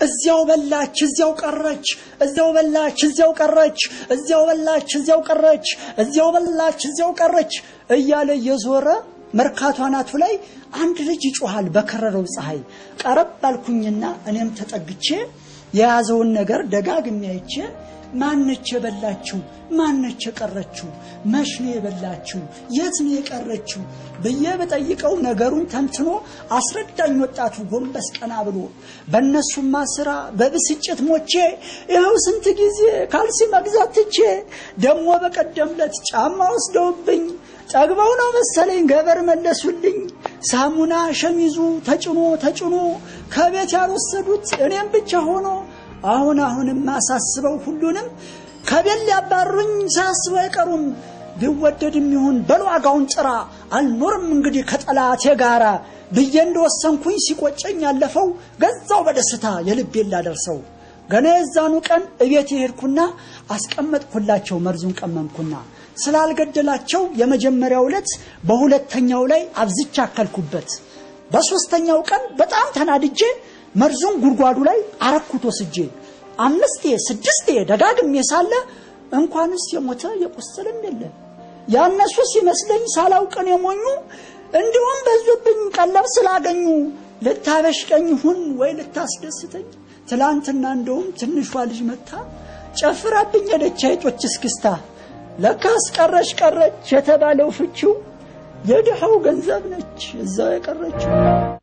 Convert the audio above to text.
እዚያው በላች እዚያው ቀረች እዚያው በላች እዚያው ቀረች እዚያው በላች እዚያው ቀረች እዚያው በላች እዚያው ቀረች እያለ የዞረ መርካቶ አናቱ ላይ አንድ ልጅ ይጮሃል በከረረው ፀሐይ ቀረብ ባልኩኝና እኔም ተጠግቼ የያዘውን ነገር ደጋግሜ አይቼ ማነች የበላችሁ ማነች የቀረችው መች ነው የበላችሁ የት ነው የቀረችው በየበጠይቀው ነገሩን ተንትኖ አስረዳኝ ወጣቱ ጎንበስ ቀና ብሎ በእነሱማ ስራ በብስጭት ሞቼ ይኸው ስንት ጊዜ ካልሲ መግዛት ትቼ ደሞ በቀደምለት ጫማ ወስደውብኝ ጠግበው ነው መሰለኝ ገበር መለሱልኝ ሳሙና ሸሚዙ ተጭኖ ከቤት ያልወሰዱት እኔም ብቻ ሆኖ አሁንም ማሳስበው ሁሉንም ከቤል ያባሩኝ ሳስበው አይቀሩም ቢወደድም ይሁን በልዋጋውን ጥራ አልኖርም እንግዲህ ከጠላቴ ጋራ ብዬ እንደወሰንኩኝ ሲቆጨኝ ያለፈው ገዛው በደስታ የልቤን ላደርሰው ገና የዛኑ ቀን እቤት ይሄድኩና አስቀመጥኩላቸው መርዙን ቀመምኩና ስላልገደላቸው የመጀመሪያው ዕለት በሁለተኛው ላይ አብዝቻ አከልኩበት በሶስተኛው ቀን በጣም ተናድጄ መርዙን ጉድጓዱ ላይ አረኩት ወስጄ 5 6 ደጋግሜ ሳለ እንኳንስ የሞተ የቆሰለም የለም ያነሱ ሲመስለኝ ሳላውቀን የሞኙ እንዲሁም በዙብኝ ቀለብ ስላገኙ ለታበሽቀኝ ሁን ወይ ለታስደስተኝ ትላንትና እንደውም ትንሿ ልጅ መታ ጨፍራብኝ ሄደች አይጦች እስክስታ ለካስ ቀረች የተባለው ፍቺው የድሃው ገንዘብ ነች እዛው የቀረችው